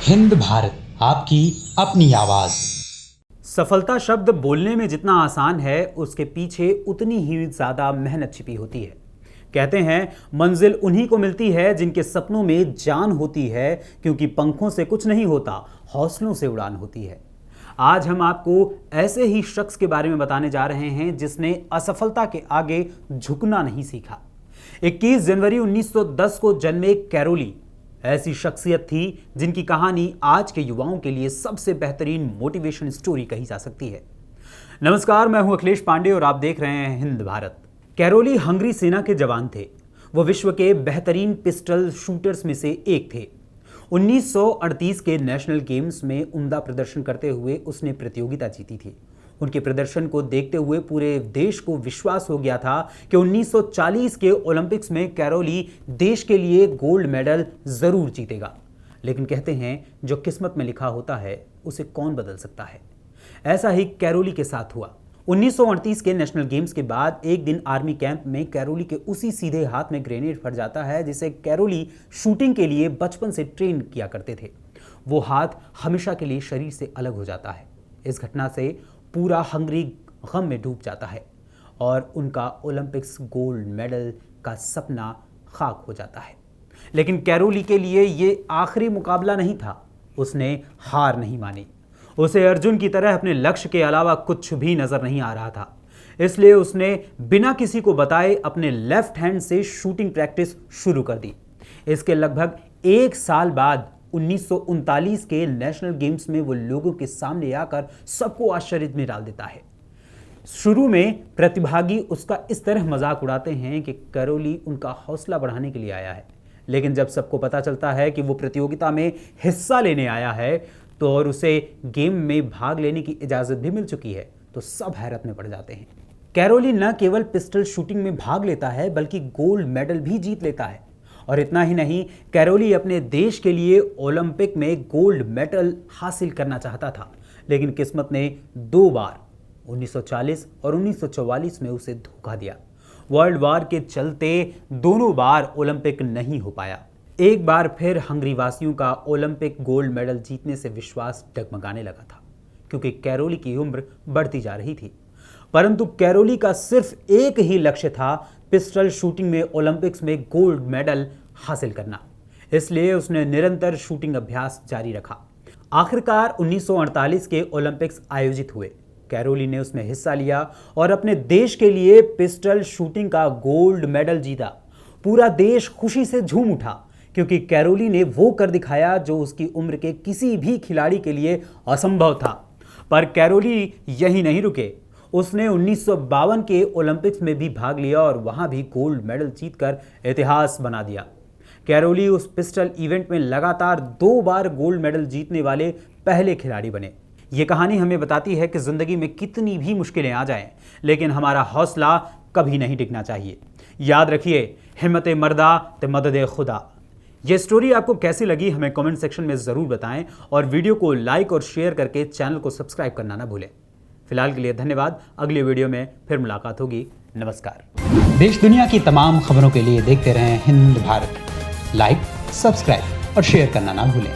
हिंद भारत, आपकी अपनी आवाज। सफलता शब्द बोलने में जितना आसान है, उसके पीछे उतनी ही ज्यादा मेहनत छिपी होती है। कहते हैं मंजिल उन्हीं को मिलती है जिनके सपनों में जान होती है, क्योंकि पंखों से कुछ नहीं होता, हौसलों से उड़ान होती है। आज हम आपको ऐसे ही शख्स के बारे में बताने जा रहे हैं जिसने असफलता के आगे झुकना नहीं सीखा। 21 जनवरी 1910 को जन्मे कैरोली ऐसी शख्सियत थी जिनकी कहानी आज के युवाओं के लिए सबसे बेहतरीन मोटिवेशन स्टोरी कही जा सकती है। नमस्कार, मैं हूं अखिलेश पांडे और आप देख रहे हैं हिंद भारत। कैरोली हंगरी सेना के जवान थे। वो विश्व के बेहतरीन पिस्टल शूटर्स में से एक थे। 1938 के नेशनल गेम्स में उम्दा प्रदर्शन करते हुए उसने प्रतियोगिता जीती थी। उनके प्रदर्शन को देखते हुए पूरे देश को विश्वास हो गया था कि 1940 के ओलंपिक्स में कैरोली देश के लिए गोल्ड मेडल जरूर जीतेगा। लेकिन कहते हैं जो किस्मत में लिखा होता है उसे कौन बदल सकता है। ऐसा ही कैरोली के साथ हुआ। 1938 के नेशनल गेम्स के बाद एक दिन आर्मी कैंप में कैरोली के उसी सीधे हाथ में ग्रेनेड फट जाता है जिसे कैरोली शूटिंग के लिए बचपन से ट्रेन किया करते थे। वो हाथ हमेशा के लिए शरीर से अलग हो जाता है। इस घटना से पूरा हंगरी गम में डूब जाता है और उनका ओलंपिक्स गोल्ड मेडल का सपना खाक हो जाता है। लेकिन कैरोली के लिए ये आखिरी मुकाबला नहीं था। उसने हार नहीं मानी। उसे अर्जुन की तरह अपने लक्ष्य के अलावा कुछ भी नजर नहीं आ रहा था। इसलिए उसने बिना किसी को बताए अपने लेफ्ट हैंड से शूटिंग प्रैक्टिस शुरू कर दी। इसके लगभग एक साल बाद 1939 के नेशनल गेम्स में वो लोगों के सामने आकर सबको आश्चर्य में डाल देता है। शुरू में प्रतिभागी उसका इस तरह मजाक उड़ाते हैं कि कैरोली उनका हौसला बढ़ाने के लिए आया है। लेकिन जब सबको पता चलता है कि वो प्रतियोगिता में हिस्सा लेने आया है तो और उसे गेम में भाग लेने की इजाजत भी मिल चुकी है, तो सब हैरत में पड़ जाते हैं। कैरोली न केवल पिस्टल शूटिंग में भाग लेता है बल्कि गोल्ड मेडल भी जीत लेता है। और इतना ही नहीं, कैरोली अपने देश के लिए ओलंपिक में गोल्ड मेडल हासिल करना चाहता था, लेकिन किस्मत ने दो बार 1940 और 1944 में उसे धोखा दिया। वर्ल्ड वॉर के चलते दोनों बार ओलंपिक नहीं हो पाया। एक बार फिर हंगरी वासियों का ओलंपिक गोल्ड मेडल जीतने से विश्वास डगमगाने लगा था, क्योंकि कैरोली की उम्र बढ़ती जा रही थी। परंतु कैरोली का सिर्फ एक ही लक्ष्य था, पिस्टल शूटिंग में ओलंपिक्स में गोल्ड मेडल हासिल करना। इसलिए उसने निरंतर शूटिंग अभ्यास जारी रखा। आखिरकार 1948 के ओलंपिक्स आयोजित हुए। कैरोली ने उसमें हिस्सा लिया और अपने देश के लिए पिस्टल शूटिंग का गोल्ड मेडल जीता। पूरा देश खुशी से झूम उठा, क्योंकि कैरोली ने वो कर दिखाया जो उसकी उम्र के किसी भी खिलाड़ी के लिए असंभव था। पर कैरोली यही नहीं रुके। उसने 1952 के ओलंपिक्स में भी भाग लिया और वहां भी गोल्ड मेडल जीतकर इतिहास बना दिया। कैरोली उस पिस्टल इवेंट में लगातार 2 बार गोल्ड मेडल जीतने वाले पहले खिलाड़ी बने। ये कहानी हमें बताती है कि जिंदगी में कितनी भी मुश्किलें आ जाएं, लेकिन हमारा हौसला कभी नहीं डिगना चाहिए। याद रखिए, हिम्मत मर्दा ते मदद खुदा। ये स्टोरी आपको कैसी लगी हमें कमेंट सेक्शन में जरूर बताएं और वीडियो को लाइक और शेयर करके चैनल को सब्सक्राइब करना ना भूलें। फिलहाल के लिए धन्यवाद। अगले वीडियो में फिर मुलाकात होगी। नमस्कार। देश दुनिया की तमाम खबरों के लिए देखते रहें हिंद भारत। लाइक, सब्सक्राइब और शेयर करना ना भूलें।